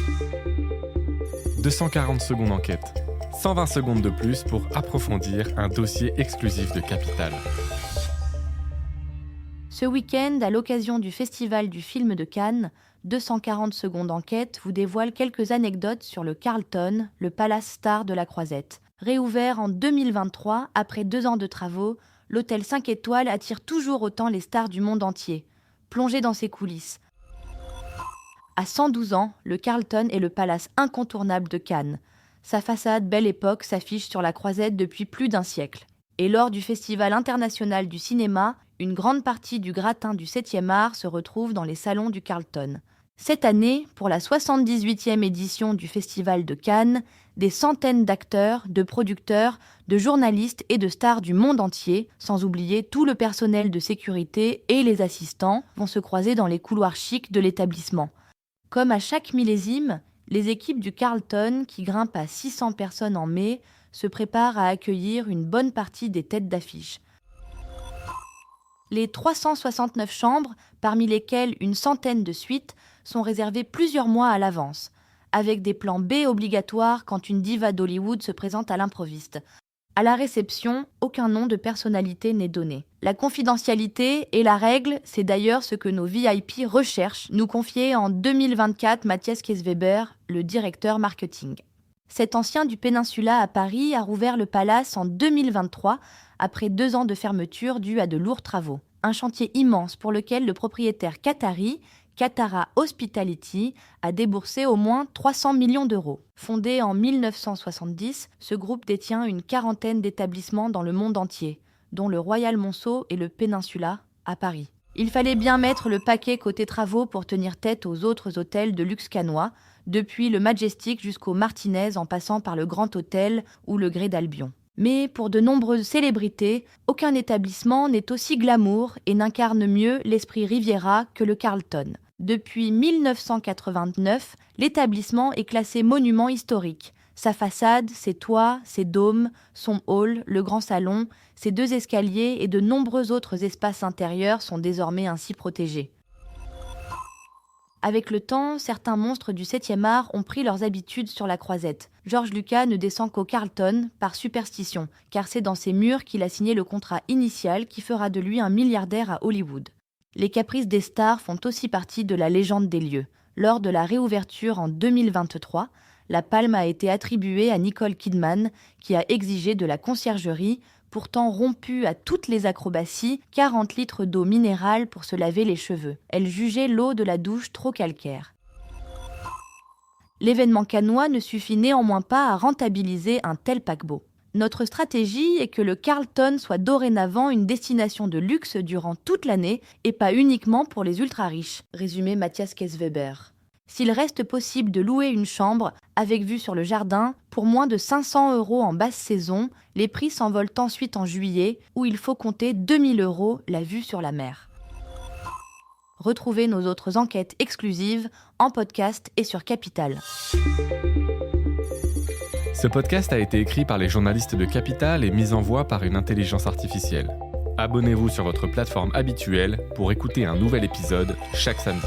« 240 secondes enquête ». 120 secondes de plus pour approfondir un dossier exclusif de Capital. Ce week-end, à l'occasion du Festival du film de Cannes, 240 secondes enquête vous dévoile quelques anecdotes sur le Carlton, le palace star de la Croisette. Réouvert en 2023, après 2 ans de travaux, l'hôtel 5 étoiles attire toujours autant les stars du monde entier. Plongez dans ses coulisses. À 112 ans, le Carlton est le palace incontournable de Cannes. Sa façade Belle Époque s'affiche sur la Croisette depuis plus d'1 siècle. Et lors du Festival international du cinéma, une grande partie du gratin du 7e art se retrouve dans les salons du Carlton. Cette année, pour la 78e édition du Festival de Cannes, des centaines d'acteurs, de producteurs, de journalistes et de stars du monde entier, sans oublier tout le personnel de sécurité et les assistants, vont se croiser dans les couloirs chics de l'établissement. Comme à chaque millésime, les équipes du Carlton, qui grimpent à 600 personnes en mai, se préparent à accueillir une bonne partie des têtes d'affiche. Les 369 chambres, parmi lesquelles une centaine de suites, sont réservées plusieurs mois à l'avance, avec des plans B obligatoires quand une diva d'Hollywood se présente à l'improviste. À la réception, aucun nom de personnalité n'est donné. La confidentialité est la règle, c'est d'ailleurs ce que nos VIP recherchent, nous confiait en 2024 Matthias Kesweber, le directeur marketing. Cet ancien du Péninsula à Paris a rouvert le palace en 2023, après 2 ans de fermeture dus à de lourds travaux. Un chantier immense pour lequel le propriétaire qatari, Katara Hospitality, a déboursé au moins 300 millions d'euros. Fondé en 1970, ce groupe détient une quarantaine d'établissements dans le monde entier, dont le Royal Monceau et le Péninsula à Paris. Il fallait bien mettre le paquet côté travaux pour tenir tête aux autres hôtels de luxe cannois, depuis le Majestic jusqu'au Martinez en passant par le Grand Hôtel ou le Grès d'Albion. Mais pour de nombreuses célébrités, aucun établissement n'est aussi glamour et n'incarne mieux l'esprit Riviera que le Carlton. Depuis 1989, l'établissement est classé monument historique. Sa façade, ses toits, ses dômes, son hall, le grand salon, ses 2 escaliers et de nombreux autres espaces intérieurs sont désormais ainsi protégés. Avec le temps, certains monstres du 7e art ont pris leurs habitudes sur la Croisette. George Lucas ne descend qu'au Carlton par superstition, car c'est dans ses murs qu'il a signé le contrat initial qui fera de lui un milliardaire à Hollywood. Les caprices des stars font aussi partie de la légende des lieux. Lors de la réouverture en 2023, la palme a été attribuée à Nicole Kidman, qui a exigé de la conciergerie, pourtant rompue à toutes les acrobaties, 40 litres d'eau minérale pour se laver les cheveux. Elle jugeait l'eau de la douche trop calcaire. L'événement cannois ne suffit néanmoins pas à rentabiliser un tel paquebot. Notre stratégie est que le Carlton soit dorénavant une destination de luxe durant toute l'année et pas uniquement pour les ultra-riches, résumait Matthias Kesweber. S'il reste possible de louer une chambre avec vue sur le jardin pour moins de 500 € en basse saison, les prix s'envolent ensuite en juillet où il faut compter 2000 € la vue sur la mer. Retrouvez nos autres enquêtes exclusives en podcast et sur Capital. Ce podcast a été écrit par les journalistes de Capital et mis en voix par une intelligence artificielle. Abonnez-vous sur votre plateforme habituelle pour écouter un nouvel épisode chaque samedi.